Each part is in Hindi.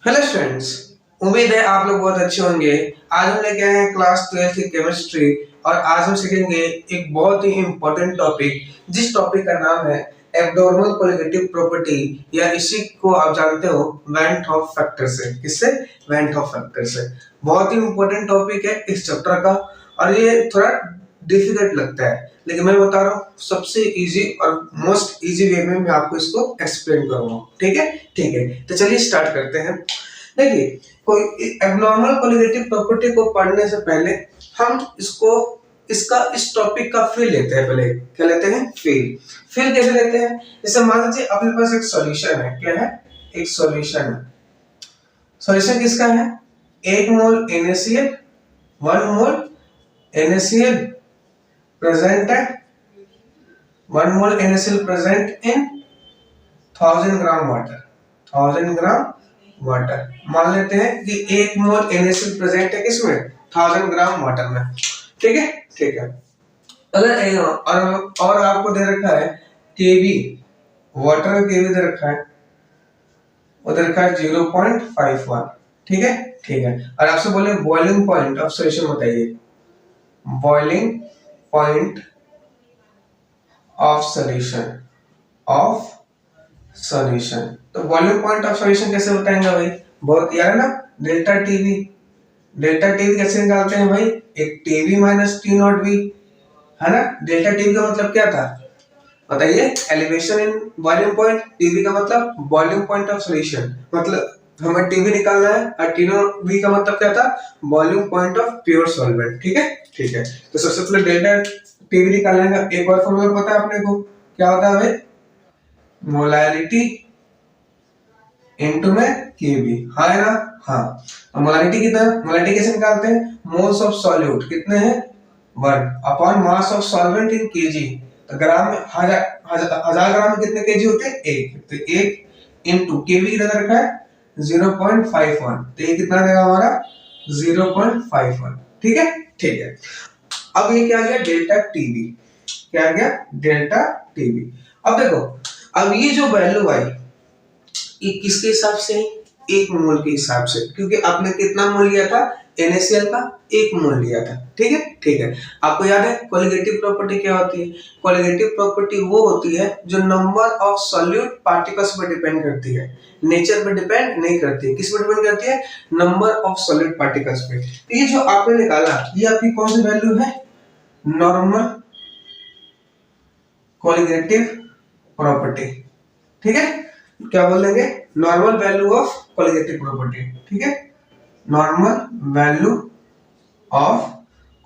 हेलो स्टूडेंट्स, उम्मीद है आप लोग बहुत अच्छे होंगे। आज हम लेके आए हैं क्लास 12 की केमिस्ट्री और आज हम सीखेंगे एक बहुत ही इम्पोर्टेंट टॉपिक, जिस टॉपिक का नाम है एब्नॉर्मल कोलिगेटिव प्रॉपर्टी, या इसी को आप जानते हो वैन हॉफ फैक्टर से। किससे? वैन हॉफ फैक्टर से। बहुत ही इम्पोर्टेंट टॉपिक है इस चैप्टर का और ये थोड़ा डिफिकल्ट लगता है, लेकिन मैं बता रहा हूँ सबसे इजी और मोस्ट इजी वे में मैं आपको इसको एक्सप्लेन करूंगा। ठीक है? ठीक है, तो चलिए स्टार्ट करते हैं। देखिए, कोई एब्नॉर्मल कोलिगेटिव प्रॉपर्टी को पढ़ने से पहले हम इस टॉपिक का फील लेते हैं। पहले क्या लेते हैं? फील कैसे लेते हैं? जैसे मान लीजिए अपने पास एक सॉल्यूशन है। क्या है? एक सॉल्यूशन है। सॉल्यूशन किसका है? 1 मोल NaCl, 1 मोल NaCl present है, 1 मोल NaCl present in 1000 gram water. 1000 gram water. मान लेते हैं कि 1 मोल NaCl प्रेजेंट है किसमें? 1000 ग्राम वाटर में। ठीक है? ठीक है। अगर और आपको दे रखा है केवी, वाटर का केवी दे रखा है, वो दे रखा है 0.51। ठीक है? ठीक है। और आपसे बोले बॉइलिंग पॉइंट ऑफ सॉल्यूशन बताइए। बॉइलिंग पॉइंट ऑफ सॉल्यूशन तो वॉल्यूम पॉइंट ऑफ सॉल्यूशन कैसे बताएंगे भाई? बहुत यार ना, डेल्टा टीवी। डेल्टा टीवी कैसे निकालते हैं भाई? एक TV minus T not V, है ना। डेल्टा टीवी का मतलब क्या था बताइए? Elevation in volume point. TV का मतलब वॉल्यूम पॉइंट ऑफ सॉल्यूशन, मतलब हमें टीवी निकालना है। और टी नॉट वी का मतलब क्या था? Volume point of pure solvent. ठीक है? ठीक है। तो सबसे पहले डेल्टा टीवी निकालने का एक और फॉर्मूला पता है अपने को, क्या होता है भाई? मोलैलिटी इनटू में केवी। हाँ है ना? हाँ। मोलैलिटी कितना? मोलैलिटी कैसे निकालते हैं? मोल्स ऑफ सॉल्यूट कितने हैं? 1 upon mass of solvent in KG. तो ग्राम में हजार ग्राम में कितने केजी होते हैं? 1। तो 1 इनटू केवी कितना रखा है? 0.51। तो ये कितना देगा हमारा? 0.51। ठीक है? ठीक है। अब ये क्या आ गया? Delta TV. क्या आ गया? Delta TV. अब देखो, अब ये जो वैल्यू आई ये किसके हिसाब से है? 1 मोल के हिसाब से, क्योंकि आपने कितना मोल लिया था? NaCl का 1 मोल लिया था। ठीक है? ठीक है। आपको याद है कोलिगेटिव प्रॉपर्टी क्या होती है? कोलिगेटिव प्रॉपर्टी वो होती है जो नंबर ऑफ सॉल्यूट पार्टिकल्स पर डिपेंड करती है, नेचर पर डिपेंड नहीं करती है। किस पर डिपेंड करती है? नंबर ऑफ सॉल्यूट पार्टिकल्स पे। तो ये जो आपने निकाला, ये आपकी कौन सी वैल्यू है? Normal colligative property. ठीक है? क्या बोल देंगे? Normal value of colligative property. ठीक है? Normal value of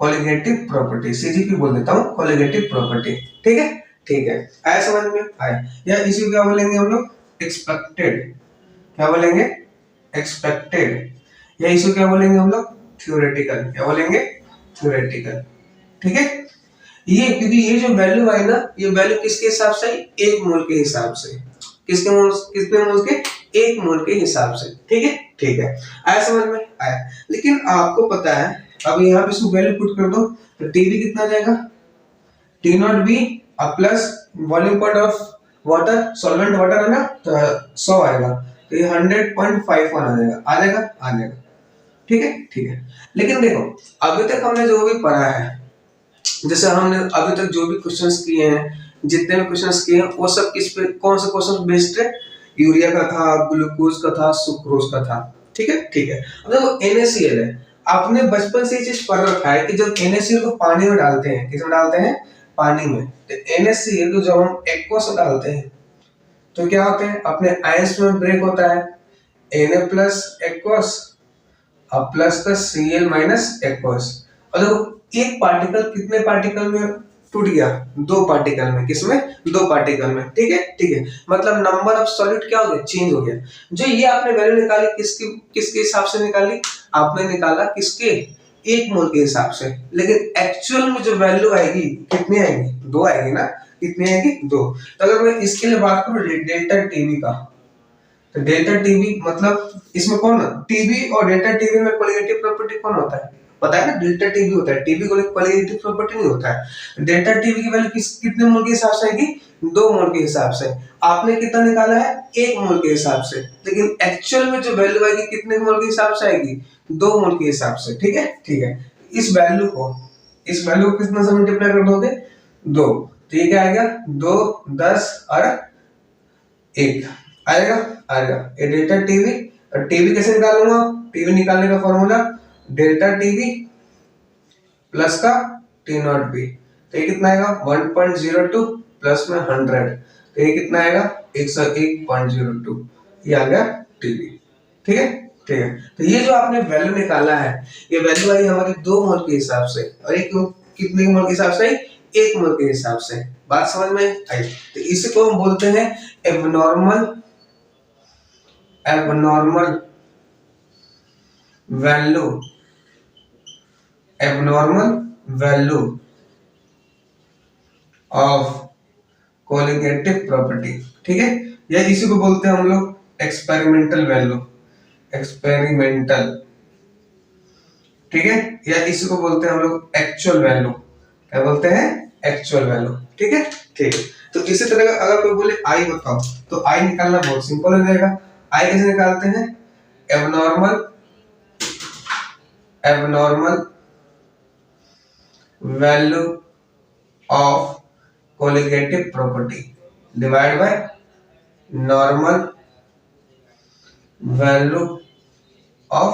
colligative property, CGP बोल देता हूं, कोलिगेटिव प्रॉपर्टी। ठीक है? ठीक है। आया समझ में? आया। या इसी को क्या बोलेंगे हम लोग? एक्सपेक्टेड। क्या बोलेंगे? एक्सपेक्टेड। या इसी को क्या बोलेंगे हम लोग? थ्योरेटिकल। क्या बोलेंगे? थ्योरेटिकल। ठीक है? ये क्योंकि ये जो वैल्यू आई ना, ये वैल्यू किसके हिसाब से? 1 मोल के हिसाब से। कितने मोल के? 1 मोल के हिसाब से। ठीक है? ठीक है। आया समझ में? आया। लेकिन आपको पता है, अब यहाँ पे इसको वैल्यू पुट कर दो तो टीवी कितना आ जाएगा? T not be plus volume point of water, solvent water है ना, तो 100 आएगा। तो ये 100.51 आ जाएगा। आ जाएगा? आ जाएगा। ठीक है? ठीक है। लेकिन देखो, अभी तक हमने जो भी पढ़ा है, जैसे हमने अभी तक जो भी क्वेश्चंस किए हैं, जितने भी क्वेश्चंस किए हैं, वो सब किस पे, कौन से क्वेश्चन बेस्ड है? यूरिया का था, ग्लूकोज का था, सुक्रोज का था। ठीक है? ठीक है। अब देखो NaCl है, आपने बचपन से ये चीज पढ़ रखा है कि जब NaCl को पानी में डालते हैं, किसमें डालते हैं? पानी में। तो NaCl को जब हम एक्वस में डालते हैं तो क्या होते हैं? अपने आयंस में ब्रेक होता है, Na प्लस एक्वस अब प्लस का Cl माइनस एक्वस। और देखो एक पार्टिकल कितने पार्टिकल में टूट गया? 2 पार्टिकल में। किसमें? 2 पार्टिकल में। ठीक है? ठीक है। मतलब नंबर ऑफ सॉल्यूट क्या हो गया? चेंज हो गया। जो ये आपने वैल्यू निकाली किसके हिसाब से निकाली? आपने निकाला किसके? 1 मोल के हिसाब से। लेकिन एक्चुअल में जो वैल्यू आएगी कितनी आएगी? 2 आएगी ना। कितनी आएगी? 2। तो अगर मैं इसके लिए बात करूं डेल्टा टीवी का, तो डेल्टा टीवी मतलब इसमें कौन? टीवी और डेल्टा टीवी में कोलिगेटिव प्रॉपर्टी कौन होता है पता है ना, डेल्टा टीवी होता है, टीवी क्वालिटेटिव प्रॉपर्टी नहीं होता है। डेल्टा टीवी की वैल्यू कितने मोल के हिसाब से आएगी, 2 मोल के हिसाब से। आपने कितना निकाला है, 1 मोल के हिसाब से, लेकिन एक्चुअल में जो वैल्यू आएगी कितने मोल के हिसाब से आएगी, 2 मोल के हिसाब से। ठीक है, ठीक है। इस वैल्यू को कितने से मल्टीप्लाई कर दोगे, 2, तो ये क्या आएगा, 2, 10 और 1 आएगा, ये डेल्टा टीवी। और टीवी कैसे निकालूंगा, टीवी निकालने का फॉर्मूला डेल्टा टीवी प्लस का टी नॉट बी, तो ये कितना आएगा 1.02 प्लस में 100, तो ये कितना आएगा 101.02, ये आ गया टीवी। ठीक है, ठीक है। तो ये जो आपने वैल्यू निकाला है, ये वैल्यू आई हमारी 2 मोल के हिसाब से, और ये कितने मोल के हिसाब से आई, 1 मोल के हिसाब से। बात समझ में आई। तो इसको हम बोलते हैं abnormal value of colligative property. ठीक है, या इसी को बोलते हैं हम लोग एक्सपेरिमेंटल वैल्यू, ठीक है, या इसी को बोलते हैं हम लोग एक्चुअल वैल्यू। क्या बोलते हैं, एक्चुअल वैल्यू। ठीक है, ठीक है। तो इसी तरह अगर कोई बोले आई बताओ, तो आई निकालना बहुत सिंपल हो जाएगा। आई कैसे निकालते हैं, abnormal value of colligative property divide by normal value of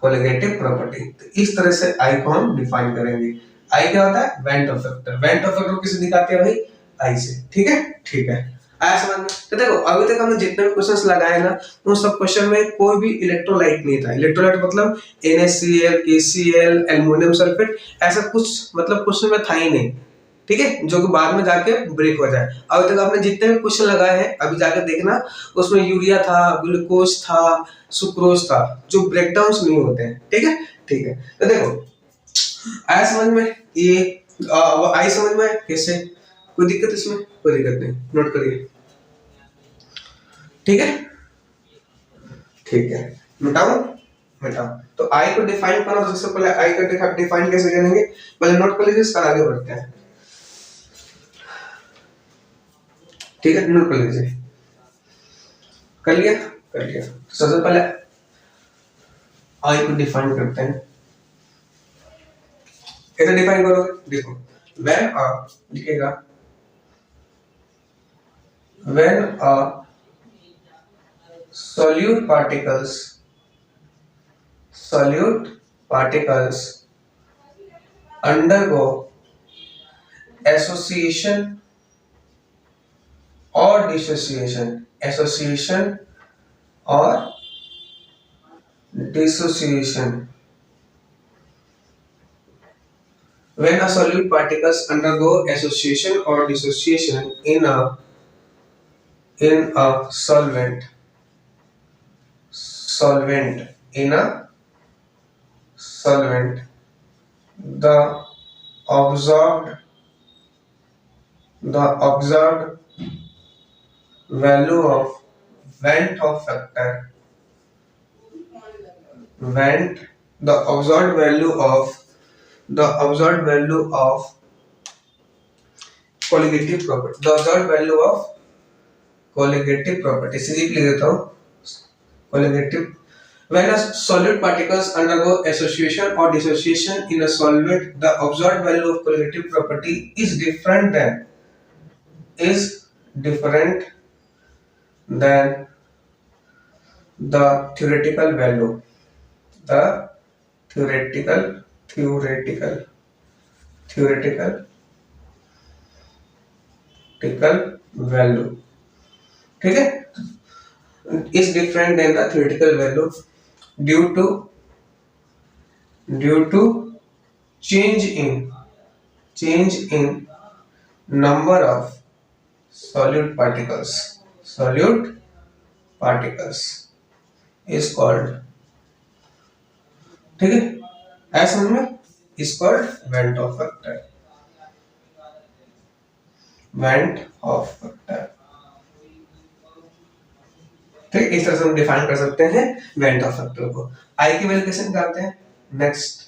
colligative property. तो इस तरह से आई को हम डिफाइन करेंगे। आई क्या होता है, went of factor. Went of factor किसे दिखाते हैं भाई, आई से। ठीक है, ठीक है, आया समझ में। तो देखो अभी तक हमने जितने भी क्वेश्चंस लगाए ना, उन सब क्वेश्चन में कोई भी इलेक्ट्रोलाइट नहीं था। इलेक्ट्रोलाइट मतलब NaCl, KCl, एल्युमिनियम सल्फेट, ऐसा कुछ मतलब क्वेश्चन में था ही नहीं। ठीक है, जो कि बाद में जाके ब्रेक हो जाए। अभी तक आपने जितने भी क्वेश्चन लगाए हैं अभी जाके देखना, उसमें यूरिया था, ग्लूकोज था, सुक्रोज था, जो ब्रेकडाउन्स नहीं होते हैं। ठीक है, ठीक है। तो देखो आया समझ में, ये आई समझ में कैसे, कोई दिक्कत इसमें, कोई दिक्कत नहीं, नोट करिए। ठीक है, ठीक है, मिटाऊं, तो आई को डिफाइन करो। तो सबसे पहले आई का डिफाइन कैसे करेंगे, पहले नोट कर लीजिए, इसका आगे बढ़ते हैं। ठीक है, नोट कर लीजिए, कर लिया। तो सबसे पहले आई को डिफाइन करते हैं। कैसे डिफाइन करोगे, देखो व्हेन लिखेगा, when solute particles undergo association or dissociation, when a solute particles undergo association or dissociation in a solvent, the observed value of Vent of factor, the observed value of colligative property, सीधी लिख देता हूँ, colligative. When a solute particles undergo association or dissociation in a solvent, the observed value of colligative property is different than the theoretical value. The theoretical value, ठीक है, is different than the theoretical value due to change in number of solute particles is called, ठीक है, ऐसा में is called Vent of factor. ठीक, इस तरह से हम डिफाइन कर सकते हैं वेंट ऑफ फैक्टर को। आई की वैल्यू कैसे निकालते हैं, नेक्स्ट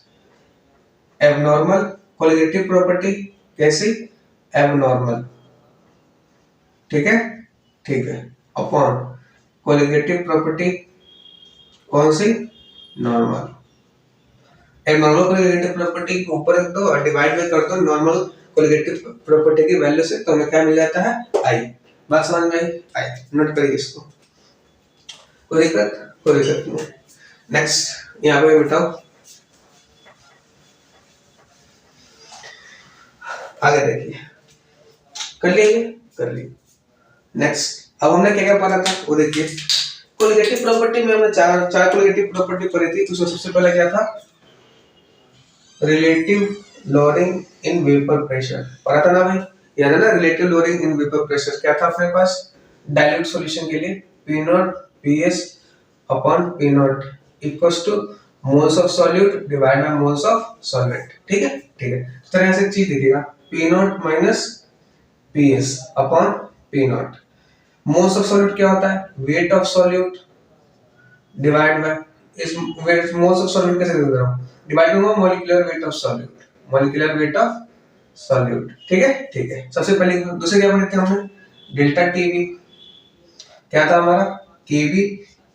एबनॉर्मल कोलिगेटिव प्रॉपर्टी कैसी, एबनॉर्मल, ठीक है, ठीक है, अपॉन कोलिगेटिव प्रॉपर्टी कौन सी, नॉर्मल। एबनॉर्मल कोलिगेटिव प्रॉपर्टी को ऊपर रख दो और डिवाइड में कर दो नॉर्मल कोलिगेटिव प्रॉपर्टी की वैल्यू से, तो हमें क्या मिल जाता है, आई। बात समझ में आई, आई नोट करिए इसको, कोई दिक्कत, कोई दिक्कत नहीं। नेक्स्ट यहाँ पे बताओ, आगे देखिए, कर लिए, कर लिए। नेक्स्ट अब हमने क्या क्या पढ़ा था वो देखिए। कोलिगेटिव प्रॉपर्टी में हमने चार कोलिगेटिव प्रॉपर्टी पढ़ी थी। तो सबसे पहले क्या था, relative lowering in vapour pressure पढ़ा था ना भाई, याद है ना, relative lowering in vapour pressure क्या था अपने पास, डाइल्यूट सॉल्यूशन के लिए P not PS upon P not equals two moles of solute divide by moles of solvent, ठीक है, ठीक है। इस तरह से चीज देखिएगा, P not minus PS upon P not, moles of solute क्या होता है, wait of solute divide by, इस वेट मोल्स ऑफ सॉल्यूट कैसे लिख रहा हूं, डिवाइड करूंगा molecular weight of solute, molecular weight of solute, ठीक है, ठीक है। सबसे पहले दूसरे क्या पढ़े थे हमने, डेल्टा टीवी क्या था हमारा, केवी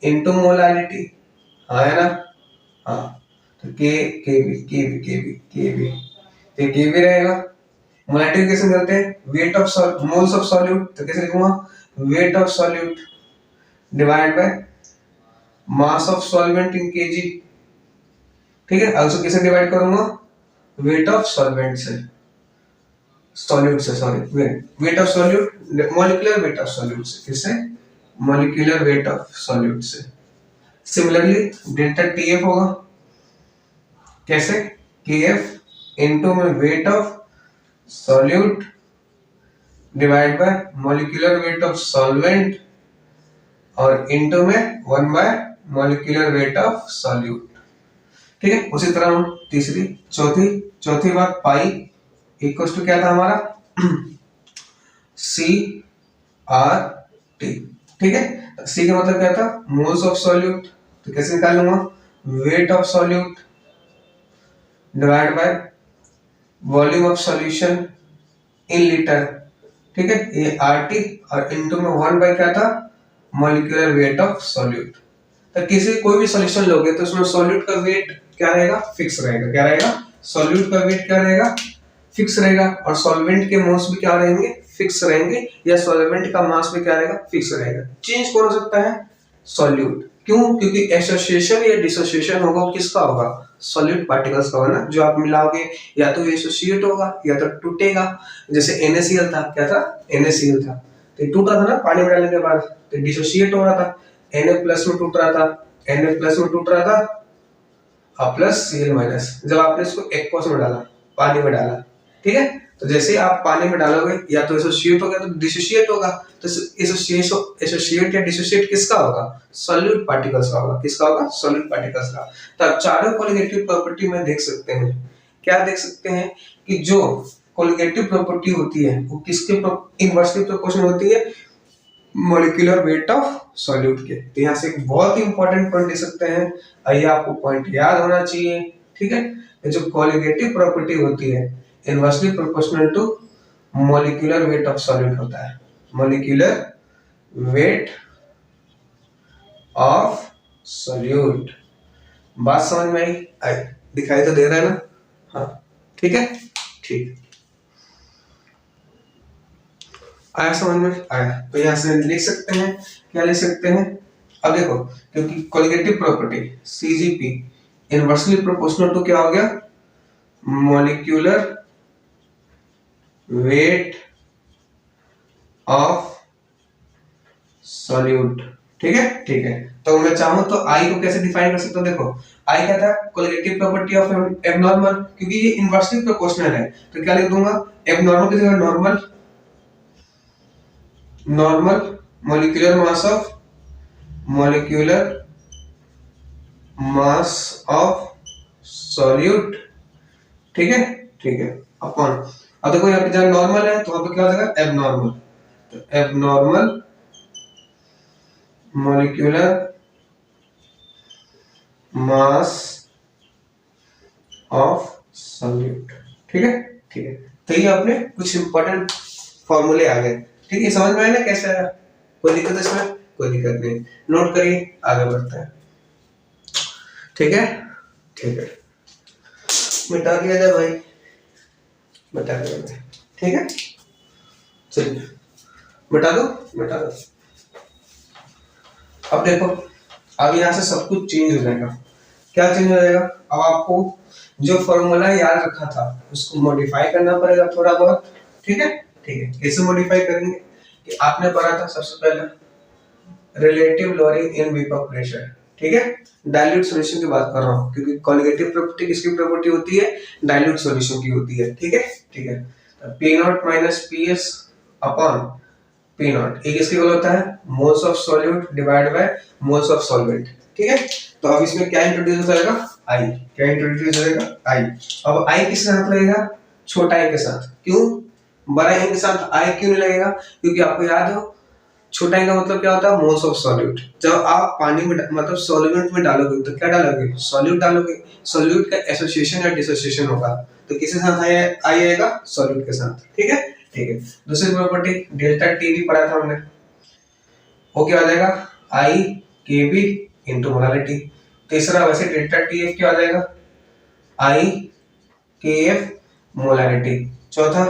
इनटू मोलारिटी, हाँ है ना, हाँ, तो के केवी केवी केवी केवी, तो केवी रहेगा। मोलारिटी कैसे निकलते हैं, weight of moles of solute, तो कैसे लिखूंगा, wait of solute divide by mass of solvent in KG, ठीक है। also किसे डिवाइड करूंगा, वेट ऑफ सॉल्वेंट से, सॉल्यूट से, sorry wait of solute, molecular weight of solute से, किससे, मॉलिक्यूलर वेट ऑफ सॉल्यूट से। सिमिलरली डेल्टा टीएफ होगा कैसे, केएफ इनटू में wait of solute divide by molecular weight of solvent और इनटू में 1 bye molecular weight of solute, ठीक है। उसी तरह तीसरी चौथी बात, पाई इक्वल टू क्या था हमारा, सी आर टी, ठीक है। सी का मतलब क्या था, मोल्स ऑफ सॉल्यूट, तो कैसे निकाल लूंगा, wait of solute divide by volume of solution in litre, ठीक है, ये आरटी और इनटू में 1 बाय क्या था, मॉलिक्यूलर वेट ऑफ सॉल्यूट। तो किसी कोई भी सॉल्यूशन लोगे तो उसमें सॉल्यूट का वेट क्या रहेगा, फिक्स रहेगा, क्या रहेगा, सॉल्यूट का वेट क्या रहेगा, फिक्स रहेगा, और सॉल्वेंट के मास भी क्या रहेंगे, फिक्स रहेंगे, या सॉल्वेंट का मास भी क्या रहेगा, फिक्स रहेगा। चेंज कौन हो सकता है, सॉल्यूट, क्यों, क्योंकि एसोसिएशन या डिसोसिएशन होगा वो किसका होगा, सॉल्यूट पार्टिकल्स का होगा ना, जो आप मिलाओगे या तो एसोसिएट होगा या तो टूटेगा। जैसे NaCl था, क्या था, NaCl था, तो टूटा था ना पानी में डालने के बाद, तो डिसोसिएट हो रहा था, Na प्लस में टूट रहा था, Na प्लस में टूट रहा था, प्लस Cl माइनस, जब आपने इसको एक्वस में डाला, पानी में डाला, ठीक है। तो जैसे आप पानी में डालोगे या तो एसोसिएट होगा तो डिसोसिएट होगा, तो एसोसिएट या डिसोसिएट किसका होगा, सॉल्यूट पार्टिकल्स का होगा, किसका होगा, सॉल्यूट पार्टिकल्स का। तो आप चारों कोलिगेटिव प्रॉपर्टी में देख सकते हैं, क्या देख सकते हैं कि जो कोलिगेटिव प्रॉपर्टी होती है वो किसके इनवर्सली प्रोपोर्शनल होती है, मॉलिक्यूलर वेट ऑफ सॉल्यूट के। तो यहाँ से एक बहुत ही इंपॉर्टेंट पॉइंट दे सकते हैं, आइए आपको पॉइंट याद होना चाहिए, ठीक है। जो कोलिगेटिव प्रॉपर्टी होती है inversely proportional to molecular weight of solute होता है, मॉलिक्यूलर वेट ऑफ सॉल्यूट। बात समझ में आई, दिखाई तो दे रहा है ना, हाँ, ठीक है, ठीक, आया समझ में आया। तो यहाँ से लिख सकते हैं, क्या लिख सकते हैं, अब देखो, क्योंकि colligative property CGP inversely proportional to क्या हो गया, मॉलिक्यूलर वेट ऑफ सॉल्यूट, ठीक है, ठीक है। तो मैं चाहूं तो आई को कैसे डिफाइन कर सकता हूं, देखो आई क्या था, कोलिगेटिव प्रॉपर्टी ऑफ एबनॉर्मल, क्योंकि ये इनवर्सली प्रोपोर्शनल है तो क्या लिख दूंगा, एबनॉर्मल की जगह normal, normal molecular mass of solute, ठीक है, ठीक है, अपॉन, अब देखो यहाँ पे जहाँ नॉर्मल है तो वहां पे क्या हो जाएगा, एबनॉर्मल, तो abnormal molecular mass of solute. ठीक है, ठीक है। तो ये अपने कुछ इंपॉर्टेंट फॉर्मूले आ गए। ठीक है, समझ में आया ना कैसे आया? कोई दिक्कत इसमें? कोई दिक्कत नहीं। नोट करिए, आगे बढ़ते हैं। ठीक है, ठीक है। मिटा दिया जाए भाई, मिटा दिया जाए। ठीक है, चलिए मिटा दो, मिटा दो। अब देखो, अब यहाँ से सब कुछ चेंज हो जाएगा। क्या चेंज हो जाएगा? अब आपको जो फॉर्मूला याद रखा था उसको मॉडिफाई करना पड़ेगा थोड़ा बहुत। ठीक है, ठीक है। कैसे मॉडिफाई करेंगे? कि आपने पढ़ा था सबसे पहले relative lowering in vapour pressure. ठीक है, डाइल्यूट सॉल्यूशन की बात कर रहा हूँ क्योंकि कॉन्जुगेटिव प्रॉपर्टी किसकी प्रॉपर्टी होती है? डाइल्यूट सॉल्यूशन की होती है। ठीक है, ठीक है। P not minus P S upon P not, ये किसकी इक्वल होता है? Moles of solute divide by moles of solvent. ठीक है, तो अब इसमें क्या इंट्रोड्यूस हो जाएगा? आई। क्या इंट्रोड्यूस हो जाएगा? आई। अब आई किसके साथ लगेगा? छोटा आई के साथ। क्यों? बड़ा आई के साथ आई क्यों नहीं लगेगा? क्योंकि आपको याद हो छोटा आई का मतलब क्या होता है? Moles of solute. जब आप पानी में मतलब सॉल्वेंट में डालोगे तो क्या डालोगे? सॉल्यूट डालोगे। सॉल्यूट का एसोसिएशन या डिसोसिएशन होगा, तो किसके साथ आई आएगा? सॉल्यूट के साथ। ठीक है, ठीक है। दूसरी प्रॉपर्टी डेल्टा टी भी पढ़ा था हमने, वो क्या हो जाएगा? आई के बी इंटू मोलारिटी। तीसरा वैसे डेल्टा टी एफ क्या हो जाएगा? आई के एफ मोलारिटी। चौथा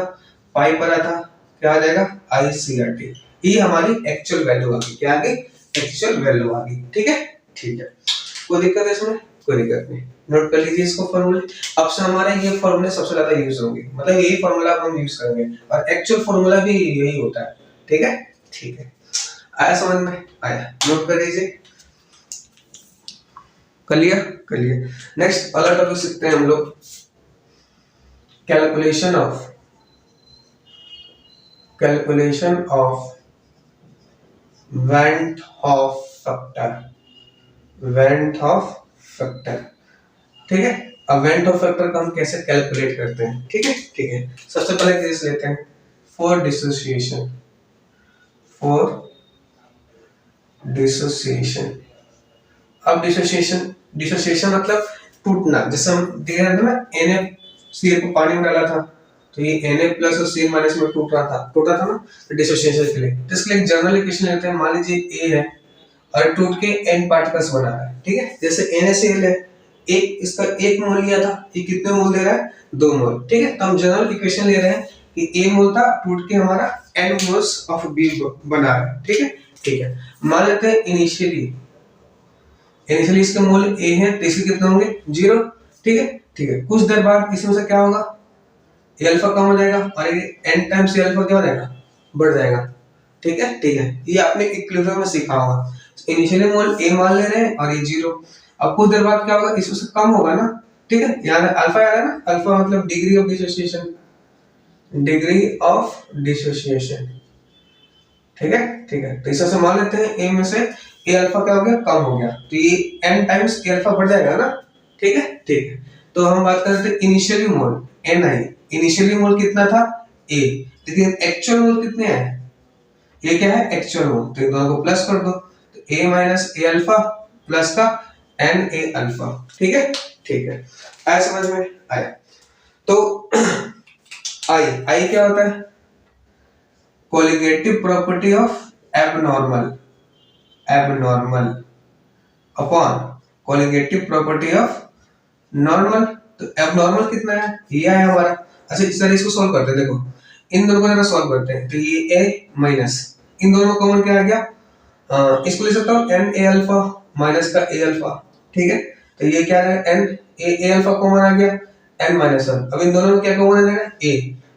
पाई पढ़ा था, क्या आ जाएगा? आई सी आर टी। ये हमारी एक्चुअल वैल्यू आ गई। क्या आ गई? एक्चुअल वैल्यू आ गई। ठीक है, ठीक है। कोई दिक्कत है इसमें? कोई दिक्कत नहीं। नोट कर लीजिए इसको फॉर्मूले। अब से हमारे ये फॉर्मूले सबसे ज्यादा यूज होंगे, मतलब यही फॉर्मूला हम यूज करेंगे और एक्चुअल फॉर्मूला भी यही होता है। ठीक है, ठीक है। आया समझ में? आया। नोट कर लीजिए। कर लिया? कर लिया। नेक्स्ट अगला टॉपिक सीखते हैं हम लोग, calculation of went of factor. Went of factor. ठीक है, अब वेंट ऑफ फैक्टर का हम कैसे कैलकुलेट करते हैं? ठीक है, ठीक है। सबसे पहले केस लेते हैं फॉर डिसोसिएशन। अब डिसोसिएशन मतलब टूटना। जैसे हम देख रहे थे ना, NaCl को पानी में डाला था तो ये Na प्लस और Cl माइनस में टूटा था ना, तो डिसोसिएशन के लिए। तो इसके लिए एक जनरल इक्वेशन लेते हैं। मान लीजिए A है और टूट के N पार्टिकल्स बना रहा है। ठीक है, जैसे NaCl है, एक इसका 1 मोल लिया था, ये कितने मोल दे रहा है? 2 मोल। ठीक है, तो हम जनरल इक्वेशन ले रहे हैं कि A मोल था, टूट के हमारा N मोल्स ऑफ B बना रहा है। ठीक है, ठीक है। मान लेते हैं इनिशियली इसके मोल A है तो इसके कितने होंगे? 0। ठीक है, ठीक है। कुछ देर बाद इसमें से क्या होगा? ये अल्फा कम हो जाएगा और ये n टाइम्स ये अल्फा क्या हो जाएगा? बढ़ जाएगा। ठीक है, ठीक है। ये आपने इक्विलिब्रियम में सीखा होगा। इनिशियली मोल A मान ले रहे हैं और ये 0। अब कुछ देर बाद क्या होगा? इसमें से कम होगा ना। ठीक है, यहाँ अल्फा आ रहा है ना, अल्फा मतलब degree of dissociation. Degree of dissociation. ठीक है, ठीक है। तो इससे मान लेते हैं A में से A अल्फा क्या हो गया? कम हो गया, तो ये n टाइम्स A अल्फा बढ़ जाएगा ना। ठीक है, ठीक है। तो हम बात करते हैं इनिशियली मोल Ni। इनिशियली मोल कितना था? A, लेकिन एक्चुअल मोल कितने हैं? ये क्या है? एक्चुअल मोल। तो इन दोनों को प्लस कर दो, तो A minus A alpha plus का Na अल्फा। ठीक है, ठीक है। आया समझ में? आया। तो आई क्या होता है? Colligative property of abnormal upon colligative property of normal. तो एबनॉर्मल कितना है? ये है हमारा। अच्छा, इस तरह इसको सॉल्व करते हैं। देखो, इन दोनों को जरा सॉल्व करते हैं। तो ये A माइनस इन दोनों को कॉमन क्या आ गया? इसको ले सकता हूँ Na अल्फा माइनस का A अल्फा। ठीक है, तो ये क्या है? A अल्फा कॉमन आ गया, n माइनस 1। अब इन दोनों में क्या कॉमन आ जाएगा? A,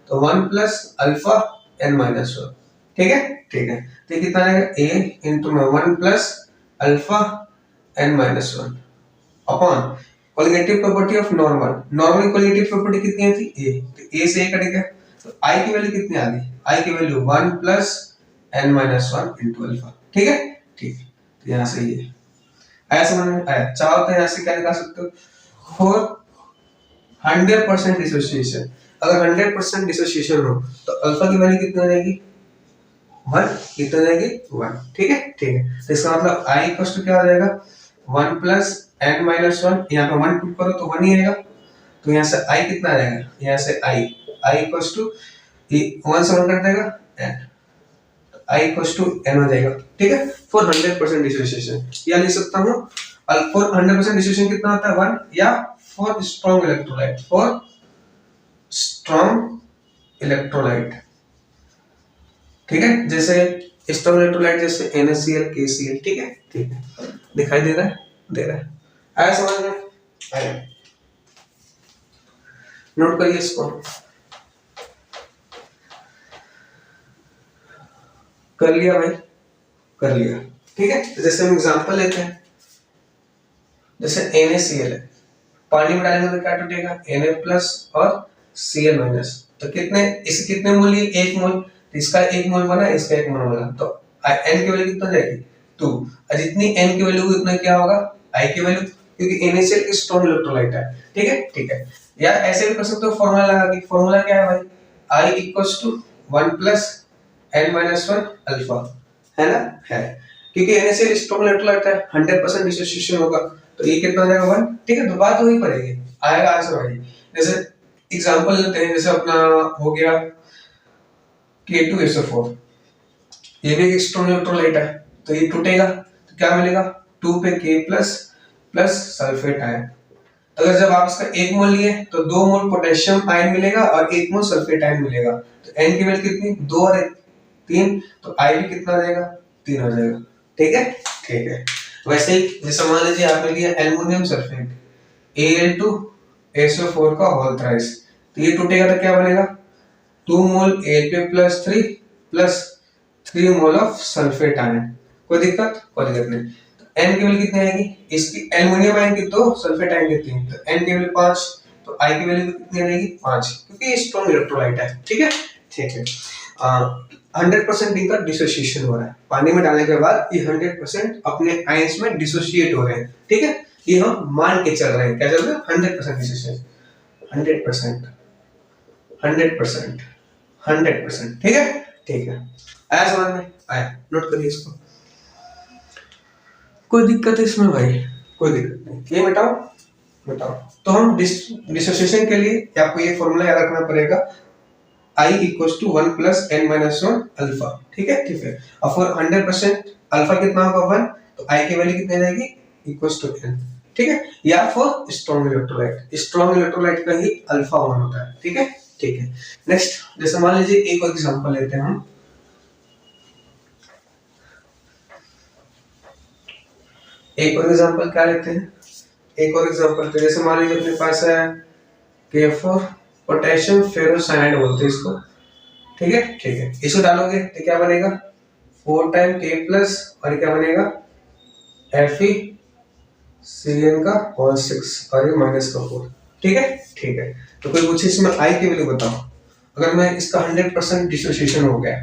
तो 1 प्लस अल्फा n माइनस 1। ठीक है, ठीक है। तो ये कितना आएगा? A इंटू में 1 plus alpha n minus 1 upon colligative property of normal. Normal की कोलिगेटिव प्रॉपर्टी कितनी थी? A, तो A से A कट गया, तो I की वैल्यू कितनी आ गई? I की value 1 plus n minus 1 into alpha. ठीक है, ठीक है। तो यहाँ से ये आया समझ में? आया। चाहो तो यहाँ से क्या निकाल सकते हो? फॉर 100% डिसोसिएशन, अगर 100% डिसोसिएशन हो तो अल्फा की वैल्यू कितनी हो जाएगी? 1। कितना जाएगी? 1। ठीक है, ठीक है। तो इसका मतलब I इक्वल टू क्या हो जाएगा? 1 प्लस n माइनस 1। यहाँ पे 1 पुट करो तो 1 ही आएगा। तो यहाँ से आई कितना आ जाएगा, यहाँ से आई इक्वल्स टू 1 से 1 कर देगा n, I equals to n हो जाएगा, ठीक है। फॉर 100% डिसोसिएशन या लिख सकता हूँ फॉर 100% डिसोसिएशन कितना होता है 1, या for strong electrolyte, for strong electrolyte, ठीक है। जैसे स्ट्रॉन्ग इलेक्ट्रोलाइट जैसे NaCl KCl, ठीक है, ठीक है। दिखाई दे रहा है, दे रहा है, आया समझ में, आया। नोट करिए इसको, कर लिया भाई, कर लिया, ठीक है। जैसे हम एग्जांपल लेते हैं, जैसे NaCl है, पानी में डालेंगे तो क्या टूटेगा, Na प्लस और Cl माइनस, तो कितने, इसके कितने मोल लिए, 1 मोल, तो इसका 1 मोल बना, इसका 1 मोल बना, तो n की वैल्यू कितना जाएगी 2, और जितनी n की वैल्यू उतना क्या होगा I की वैल्यू, क्योंकि NaCl एक स्ट्रॉन्ग इलेक्ट्रोलाइट है, ठीक है, ठीक है। या ऐसे भी कर सकते हो, फॉर्मूला लगा के, फॉर्मूला क्या है भाई, I equals to 1 plus n minus 1 alpha, है ना, है, क्योंकि NaCl स्ट्रॉन्ग इलेक्ट्रोलाइट है, 100% डिसोसिएशन होगा, तो ये कितना हो जाएगा 1, ठीक है। तो बात वही पड़ेगी, आएगा आंसर वही। जैसे एग्जांपल लेते हैं, जैसे अपना हो गया K2SO4, ये भी एक स्ट्रॉन्ग इलेक्ट्रोलाइट है, तो ये टूटेगा तो क्या मिलेगा, 2 पे K plus plus sulphate ion, अगर जब आप इसका 1 मोल लिए तो 2 मोल पोटेशियम आयन मिलेगा और 1 मोल सल्फेट आयन मिलेगा, तो n की वैल्यू कितनी, 2 और 3, तो I भी कितना आ जाएगा, 3 हो जाएगा, ठीक है, ठीक है। वैसे ही जैसे मान लीजिए आपने लिया एल्युमिनियम सल्फेट Al2SO4 का होल थ्राइस, तो ये टूटेगा तो क्या बनेगा, 2 मोल Al2+3 plus 3 mole of sulphate ion, कोई दिक्कत, कोई दिक्कत नहीं। तो n की वैल्यू कितनी आएगी, इसकी एल्युमिनियम आयन की 2, सल्फेट आयन की 3, तो n की वैल्यू 5, तो I की वैल्यू कितनी आएगी 5, क्योंकि ये स्ट्रॉन्ग इलेक्ट्रोलाइट है, ठीक है, ठीक है। 100% इनका डिसोसिएशन हो रहा है, पानी में डालने के बाद ये 100% अपने आयंस में डिसोसिएट हो रहे हैं, ठीक है। ये हम मान के चल रहे हैं, क्या चल रहा है, 100% डिसोसिएशन, 100%, 100%, 100%, ठीक है, ठीक है। आया समझ में, आया, नोट करिए इसको, कोई दिक्कत है इसमें भाई, कोई दिक्कत नहीं, ये बताओ, बताओ। तो हम डिसोसिएशन के लिए आपको ये फॉर्मूला याद रखना पड़ेगा, I equals to 1 plus n minus 1 alpha, ठीक है, ठीक है। और फॉर 100% अल्फा कितना होगा 1, तो I की वैल्यू कितनी रहेगी, इक्वल्स टू n, ठीक है। या for strong electrolyte, strong electrolyte का ही अल्फा 1 होता है, ठीक है, ठीक है। नेक्स्ट जैसे मान लीजिए एक और एग्जांपल लेते हैं हम, एक और एग्जांपल क्या लेते हैं, एक और एग्जांपल, तो जैसे मान लीजिए अपने पास है K4 पोटेशियम फेरोसाइनाइड बोलते हैं इसको, ठीक है, ठीक है। इसको डालोगे तो क्या बनेगा, 4 टाइम K प्लस और क्या बनेगा FeCN का होल 6 और ये माइनस का 4, ठीक है, ठीक है। तो कोई पूछे इसमें I की वैल्यू बताओ, अगर मैं इसका 100% डिसोसिएशन हो गया,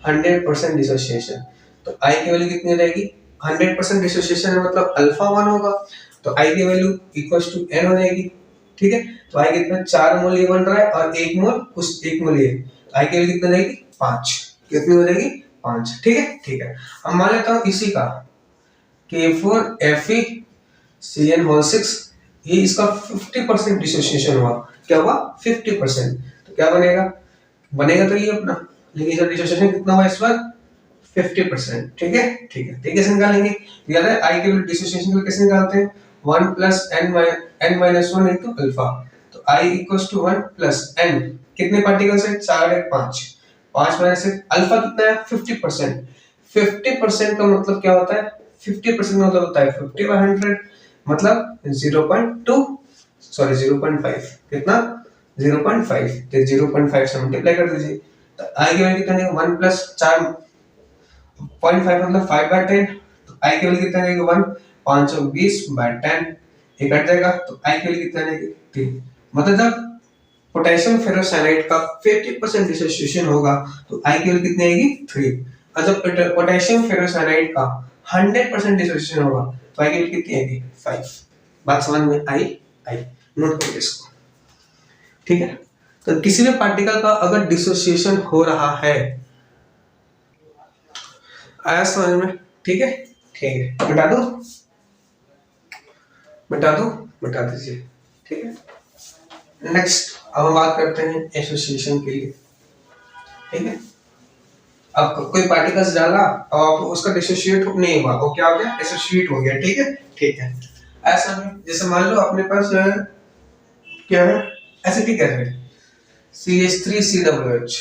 100% डिसोसिएशन, तो I की वैल्यू कितनी रहेगी, 100% डिसोसिएशन है मतलब अल्फा 1 होगा, तो I की वैल्यू इक्वल्स टू n हो जाएगी, ठीक है। तो I कितना 4 मोल ये बन रहा है और 1 मोल उस 1 मोल ये, I की वैल्यू कितना रहेगी 5, कितनी हो जाएगी 5, ठीक है, ठीक है। अब मान लेता हूँ इसी का K4 FeCN होल 6, ये इसका 50% डिसोसिएशन हुआ, क्या हुआ 50%, तो क्या बनेगा, बनेगा तो ये अपना, लेकिन इसका डिसोसिएशन कितना हुआ इस बार 50%, ठीक है, ठीक है। तो कैसे निकालेंगे, याद है I की वैल्यू डिसोसिएशन को कैसे निकालते हैं, 1 plus n minus 1 into alpha, तो I equals to 1 plus n, कितने पार्टिकल्स है 4 1 5, 5 माइनस अल्फा कितना है 50%, 50% का मतलब क्या होता है, 50% का मतलब होता है 50/100 मतलब 0.2, सॉरी 0.5, कितना 0.5, तो 0.5 से मल्टीप्लाई कर दीजिए, तो I की वैल्यू कितना है 1 प्लस 4 0.5 मतलब 5/10, तो I की वैल्यू कितना रहेगी 1, 520/10, ये कट जाएगा, तो I की वैल्यू कितना रहेगी 3, मतलब जब पोटेशियम फेरोसाइनाइड का 50% डिसोसिएशन होगा तो I की वैल्यू कितनी आएगी 3, और जब पोटेशियम फेरोसाइनाइड का 100% डिसोसिएशन होगा तो I की वैल्यू कितनी आएगी 5। बात समझ में आई, नोट करिए इसको, ठीक है। तो किसी भी पार्टिकल का अगर डिसोसिएशन हो रहा है, आया समझ में, ठीक है, ठीक है। मिटा दो, मिटा दीजिए, ठीक है। नेक्स्ट अब हम बात करते हैं एसोसिएशन के लिए, ठीक है। अब कोई पार्टिकल्स डाला और आप उसका डिसोसिएट नहीं हुआ, वो क्या हो गया, एसोसिएट हो गया, ठीक है, ठीक है। ऐसा में जैसे मान लो अपने पास क्या है, एसिटिक एसिड CH3COOH,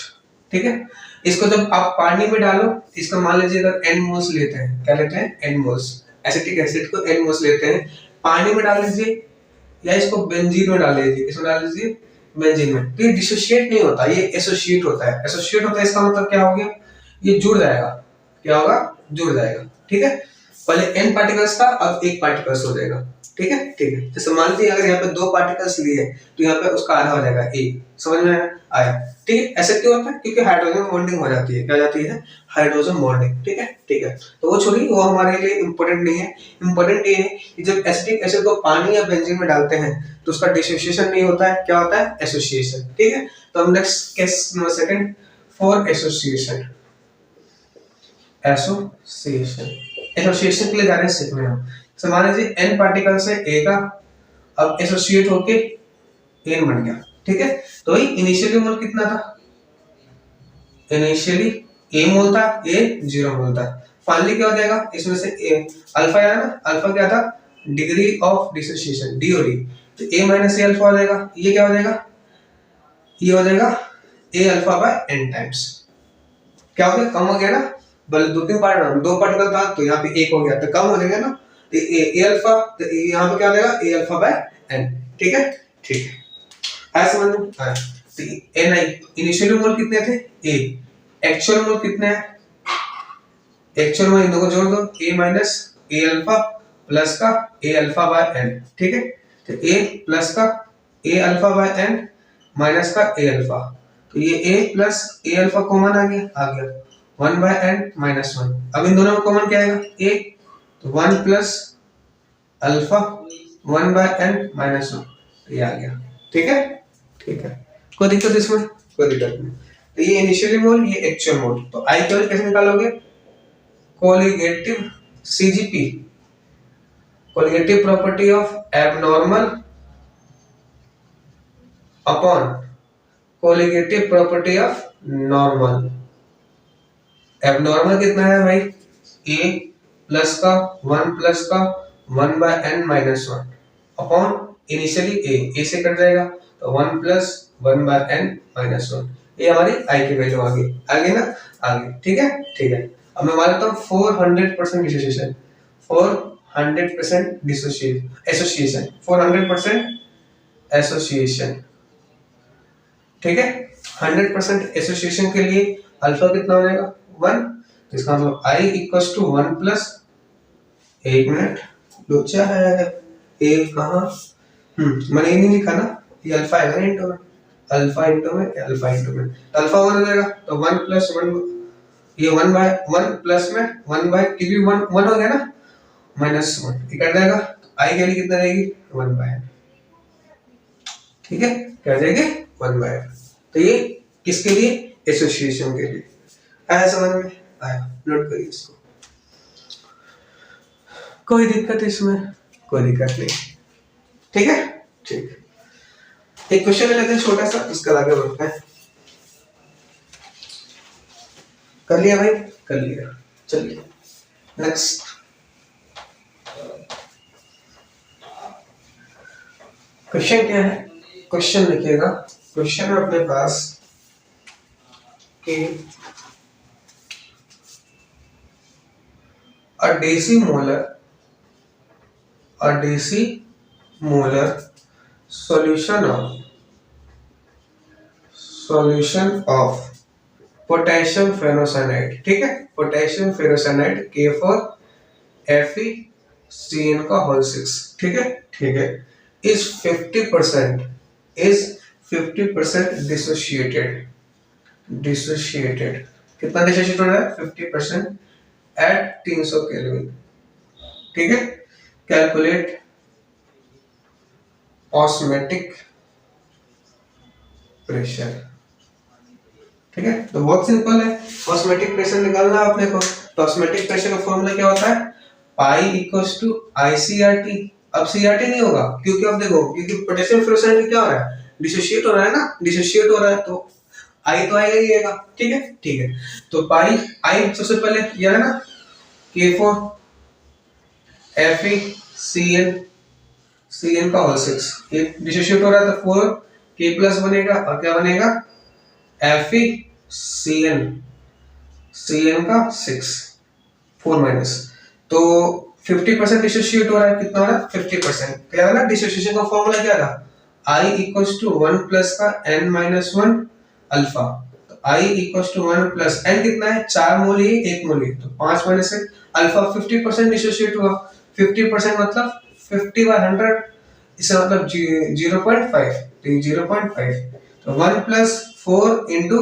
ठीक है। इसको जब आप पानी में डालो, इसका मान लीजिए अगर n मोल्स लेते हैं, क्या लेते हैं, n मोल्स, एसिटिक एसिड को n मोल्स लेते हैं, पानी में डाल लीजिए या इसको बेंजीन में डाल लीजिए, इसमें डाल लीजिए बेंजीन में, तो ये डिसोसिएट नहीं होता, ये एसोसिएट होता है। एसोसिएट होता है इसका मतलब क्या हो गया, ये जुड़ जाएगा, क्या होगा, जुड़ जाएगा, ठीक है। पहले n पार्टिकल्स था, अब एक पार्टिकल्स हो जाएगा, ठीक है, ठीक है। जैसे मान लीजिए अगर यहाँ पे 2 पार्टिकल्स लिए तो यहाँ पे उसका आधा हो जाएगा a, समझ में आया, ठीक है। ऐसे क्यों होता है, क्योंकि हाइड्रोजन बॉन्डिंग हो जाती है, क्या जाती है, हाइड्रोजन बॉन्डिंग, ठीक है, ठीक है। तो वो छोड़िए, वो हमारे लिए इंपॉर्टेंट नहीं है। इंपॉर्टेंट ये है कि जब एसिटिक एसिड को पानी या बेंजीन में डालते हैं तो उसका डिसोसिएशन नहीं होता है, क्या होता है, एसोसिएशन, ठीक है। तो हम next case number second for association, association, association के लिए जा रहे हैं सीखने हम। तो मान लीजिए n पार्टिकल से a का अब एसोसिएट होके n बन गया, ठीक है। तो वही इनिशियली मोल कितना था, इनिशियली a मोल था, a 0 मोल था। फाइनली क्या हो जाएगा, इसमें से a अल्फा आया ना, अल्फा क्या था, डिग्री ऑफ डिसोसिएशन, DOD, तो a माइनस a अल्फा हो जाएगा, ये क्या हो जाएगा, ये हो जाएगा a alpha by n times, क्या हो गया, कम हो गया ना, बल्कि दो पार्टिकल था तो यहाँ पे एक हो गया तो कम हो जाएगा ना, तो ए अल्फा, तो यहाँ पे क्या हो जाएगा, ए अल्फा बाय एन, ठीक है, ठीक है। ऐसे समझ में आया। तो एन आई इनिशियल मोल कितने थे, ए, एक्चुअल मोल कितने हैं, एक्चुअल मोल इन दोनों को जोड़ दो, ए माइनस ए अल्फा प्लस का ए अल्फा बाय एन, ठीक है। तो ए प्लस का A alpha by N minus का ए अल्फा, तो ये a plus A alpha common आ गया 1 बाय एन माइनस 1। अब इन दोनों में कॉमन क्या आएगा, a, तो 1 plus alpha 1 by N minus 1, तो ये आ गया, ठीक है, ठीक है। कोई दिक्कत इसमें, कोई दिक्कत नहीं। तो ये इनिशियली मोल, ये एक्चुअल मोल, तो आई की वैल्यू कैसे निकालोगे, colligative CGP, colligative property of abnormal upon colligative property of normal. Abnormal कितना है भाई, a प्लस का 1 प्लस का 1 by n minus 1 upon initially a से कट जाएगा तो 1 प्लस 1 बाय n माइनस 1, ये हमारी i की वैल्यू आ गई, आगे ना, आगे, ठीक है, ठीक है। अब मैं मान लेता हूँ 400% डिसोसिएशन, 400% एसोसिएशन, 400% एसोसिएशन, ठीक है। 100% एसोसिएशन के लिए अल्फा कितना हो जाएगा, 1, तो इसका मतलब i इक्वल्स टू 1 प्लस, एक मिनट लोचा है, a कहाँ, मैंने ये नहीं लिखा ना, ये अल्फा है ना इंटू में, अल्फा इंटू में, अल्फा इंटू में, तो अल्फा 1 हो जाएगा, तो 1 प्लस 1, ये 1 बाय 1 प्लस में 1 बाय, क्योंकि 1 हो गया ना, माइनस 1, ये कट जाएगा, i की वैल्यू कितना रहेगी, 1 बाय, ठीक है, क्या आ जाएगी, 1 बाय। तो ये किसके लिए, एसोसिएशन के लिए, आया समझ में आया, नोट करिए इसको, कोई दिक्कत इसमें, कोई दिक्कत नहीं, ठीक है, ठीक। एक क्वेश्चन लेते हैं छोटा सा, इसका आगे बढ़ते हैं। कर लिया भाई, कर लिया, चलिए नेक्स्ट। क्वेश्चन क्या है, क्वेश्चन लिखिएगा, क्वेश्चन है अपने पास कि a decimolar solution of potassium ferrocyanide, ठीक है, पोटेशियम फेरोसाइनाइड K4FeCN का होल 6, ठीक है, ठीक है, is 50% डिसोसिएटेड, कितना डिसोसिएट हो रहा है, 50% एट 300 केल्विन, ठीक है। कैलकुलेट ऑस्मोटिक प्रेशर, ठीक है। तो बहुत सिंपल है, ऑस्मोटिक प्रेशर निकालना है अपने को, तो ऑस्मोटिक प्रेशर का फॉर्मूला क्या होता है, पाई इक्वल्स टू ICRT। अब CRT नहीं होगा, क्योंकि अब देखो, क्योंकि पोटेशियम फ्लोराइड क्या हो रहा है, डिसोशिएट हो रहा है ना, डिसोशिएट हो रहा है तो आई तो आएगा ही आएगा। ठीक है, ठीक है। तो पाई आई सबसे पहले यह है ना K4 FeCN का होल 6, ये डिसोशिएट हो रहा है तो 4 K प्लस बनेगा और क्या बनेगा FeCN का 6 4 माइनस, तो 50% डिसोशिएट हो रहा है, कितना हो रहा है 50%। क्या है ना डिसोशिएशन का फॉर्मूला क्या था I इक्वल्स टू 1 प्लस का n माइनस 1 अल्फा। तो I equals to 1 plus n कितना है 4 मोल ही 1 मोल ही, तो 5 माइनस 1 अल्फा 50% डिसोशिएट हुआ। 50% मतलब 50/100, इसका मतलब 0.5, तो ये 0.5, तो 1 प्लस 4 इंटू